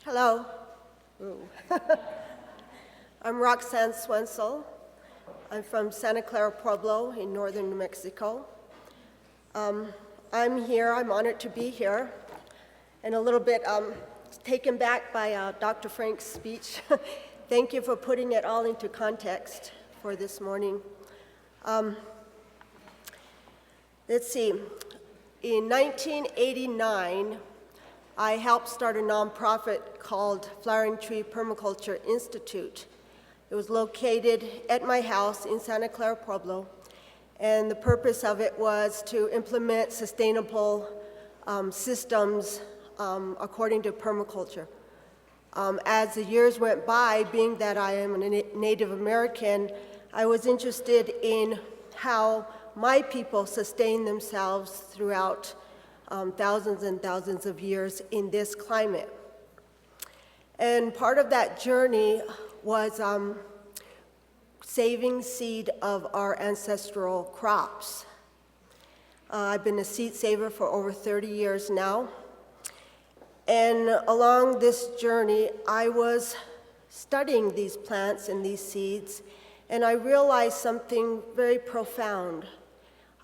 Hello. I'm Roxanne Swentzell. I'm from Santa Clara, Pueblo in northern New Mexico. I'm here, I'm honored to be here, and a little bit taken back by Dr. Frank's speech. Thank you for putting it all into context for this morning. Let's see, in 1989, I helped start a nonprofit called Flowering Tree Permaculture Institute. It was located at my house in Santa Clara, Pueblo, and the purpose of it was to implement sustainable systems according to permaculture. As the years went by, being that I am a Native American, I was interested in how my people sustain themselves throughout thousands and thousands of years in this climate. And part of that journey was saving seed of our ancestral crops. I've been a seed saver for over 30 years now. And along this journey, I was studying these plants and these seeds, and I realized something very profound.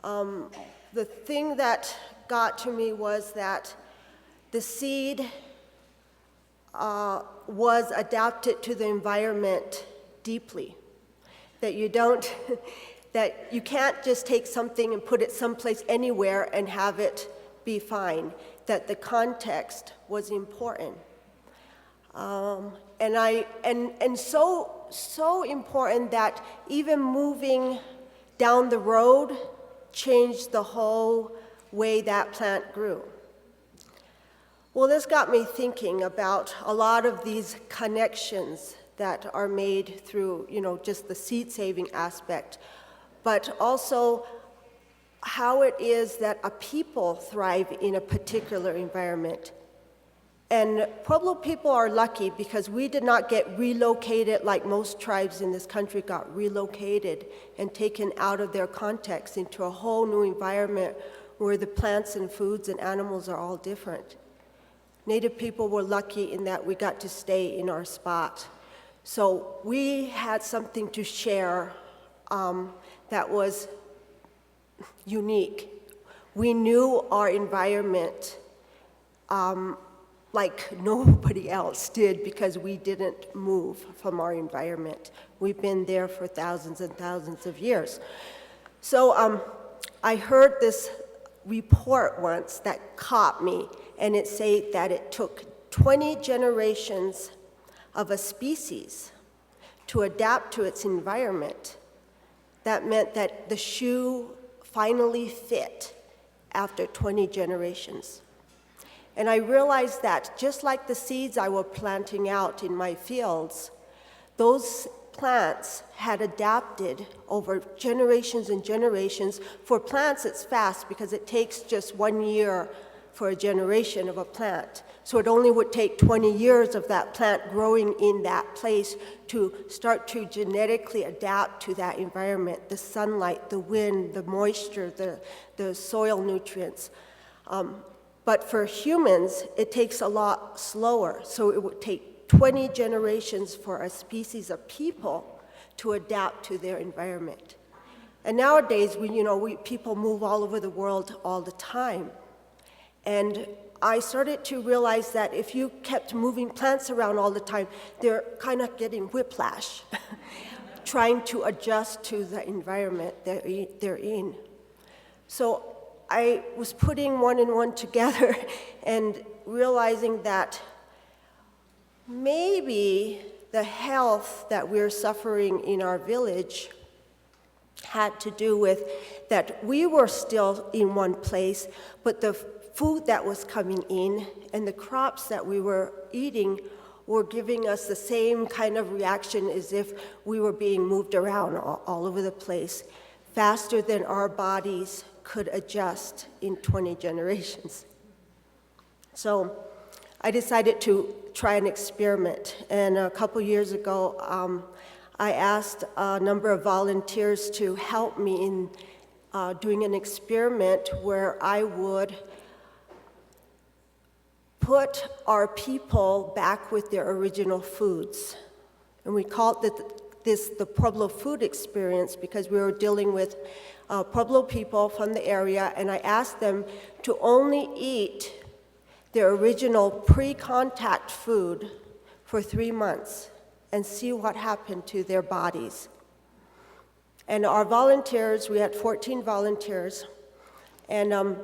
The thing that got to me was that the seed was adapted to the environment deeply. That that you can't just take something and put it someplace anywhere and have it be fine. That the context was important, and so important that even moving down the road changed the whole way that plant grew. Well, this got me thinking about a lot of these connections that are made through, just the seed saving aspect, but also how it is that a people thrive in a particular environment. And Pueblo people are lucky because we did not get relocated like most tribes in this country got relocated and taken out of their context into a whole new environment where the plants and foods and animals are all different. Native people were lucky in that we got to stay in our spot. So we had something to share that was unique. We knew our environment like nobody else did because we didn't move from our environment. We've been there for thousands and thousands of years. So I heard this report once that caught me, and it said that it took 20 generations of a species to adapt to its environment. That meant that the shoe finally fit after 20 generations. And I realized that just like the seeds I was planting out in my fields, those plants had adapted over generations and generations. For plants, it's fast because it takes just 1 year for a generation of a plant. So it only would take 20 years of that plant growing in that place to start to genetically adapt to that environment, the sunlight, the wind, the moisture, the soil nutrients. But for humans, it takes a lot slower. So it would take 20 generations for a species of people to adapt to their environment. And nowadays, people move all over the world all the time. And I started to realize that if you kept moving plants around all the time, they're kind of getting whiplash, trying to adjust to the environment they're in. So I was putting one and one together and realizing that maybe the health that we're suffering in our village had to do with that we were still in one place, but the food that was coming in and the crops that we were eating were giving us the same kind of reaction as if we were being moved around all over the place, faster than our bodies could adjust in 20 generations. So I decided to try an experiment, and a couple years ago, I asked a number of volunteers to help me in doing an experiment where I would put our people back with their original foods. And we called this the Pueblo food experience because we were dealing with Pueblo people from the area, and I asked them to only eat their original pre-contact food for 3 months and see what happened to their bodies. And our volunteers, we had 14 volunteers, and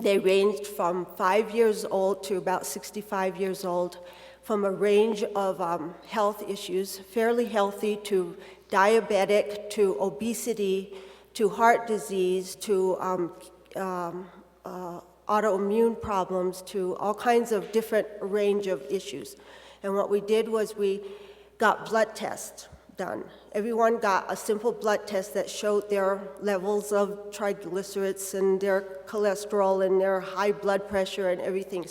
they ranged from 5 years old to about 65 years old, from a range of health issues, fairly healthy to diabetic to obesity to heart disease to autoimmune problems to all kinds of different range of issues. And what we did was we got blood tests done. Everyone got a simple blood test that showed their levels of triglycerides and their cholesterol and their high blood pressure and everything,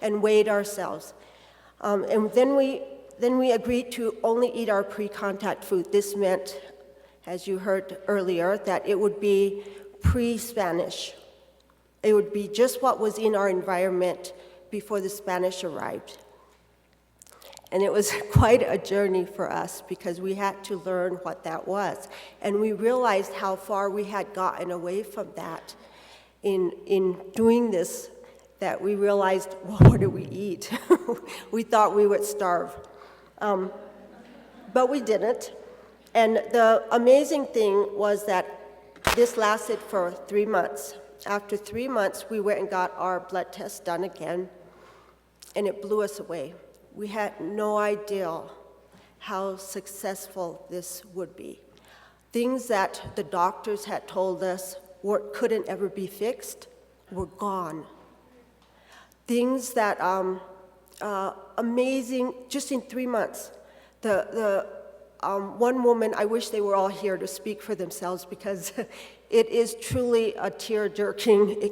and weighed ourselves. And then we agreed to only eat our pre-contact food. This meant, as you heard earlier, that it would be pre-Spanish. It would be just what was in our environment before the Spanish arrived. And it was quite a journey for us because we had to learn what that was. And we realized how far we had gotten away from that in doing this, that we realized, well, what do we eat? We thought we would starve. But we didn't. And the amazing thing was that this lasted for 3 months. After 3 months, we went and got our blood test done again, and it blew us away. We had no idea how successful this would be. Things that the doctors had told us couldn't ever be fixed were gone. Things that, amazing, just in 3 months. One woman, I wish they were all here to speak for themselves because it is truly a tear-jerking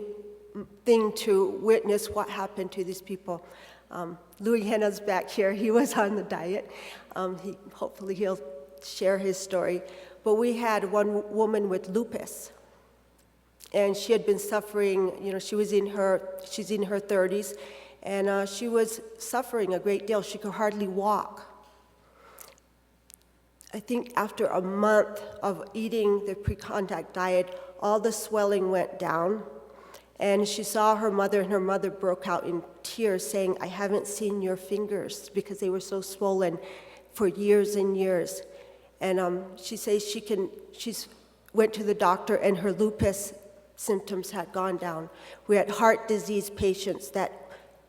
thing to witness what happened to these people. Louis Henna's back here. He was on the diet. Hopefully he'll share his story. But we had one woman with lupus, and she had been suffering. She's in her 30s, and she was suffering a great deal. She could hardly walk. I think after a month of eating the pre-contact diet, all the swelling went down. And she saw her mother, and her mother broke out in tears saying, "I haven't seen your fingers," because they were so swollen for years and years. And she says she's went to the doctor and her lupus symptoms had gone down. We had heart disease patients that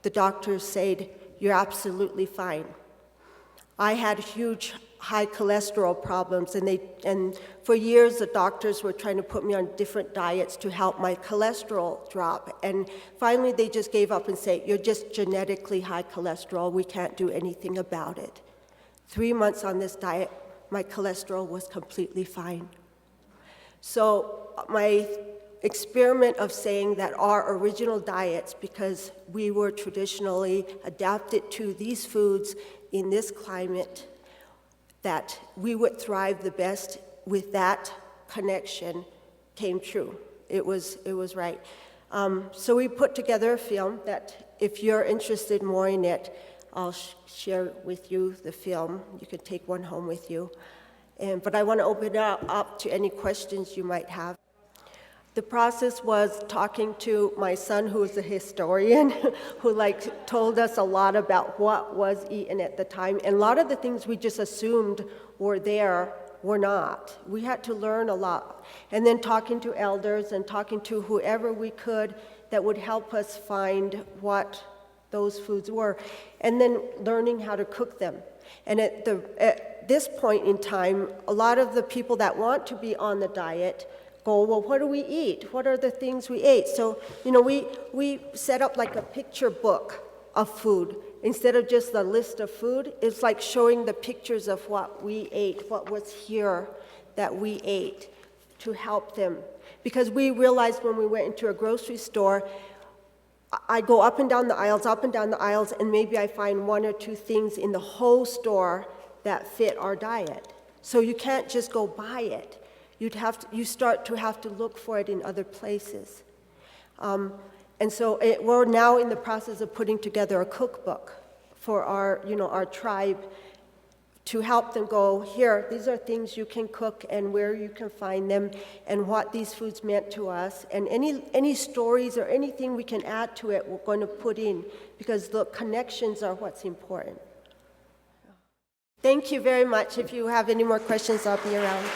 the doctors said, "You're absolutely fine." I had huge high cholesterol problems, and for years the doctors were trying to put me on different diets to help my cholesterol drop. And finally they just gave up and said, "You're just genetically high cholesterol. We can't do anything about it." 3 months on this diet, my cholesterol was completely fine. So my experiment of saying that our original diets, because we were traditionally adapted to these foods in this climate, that we would thrive the best with that connection came true. It was right. So we put together a film that, if you're interested more in it, I'll share with you the film. You can take one home with you. But I want to open it up to any questions you might have. The process was talking to my son, who is a historian, who told us a lot about what was eaten at the time. And a lot of the things we just assumed were there were not. We had to learn a lot. And then talking to elders and talking to whoever we could that would help us find what those foods were. And then learning how to cook them. And at this point in time, a lot of the people that want to be on the diet go, "Well, what do we eat? What are the things we ate?" So, we set up like a picture book of food. Instead of just a list of food, it's like showing the pictures of what we ate, what was here that we ate, to help them. Because we realized when we went into a grocery store, I go up and down the aisles, and maybe I find one or two things in the whole store that fit our diet. So you can't just go buy it. You start to have to look for it in other places. And so we're now in the process of putting together a cookbook for our, our tribe, to help them go, here, these are things you can cook and where you can find them and what these foods meant to us. And any stories or anything we can add to it, we're going to put in, because the connections are what's important. Thank you very much. If you have any more questions, I'll be around.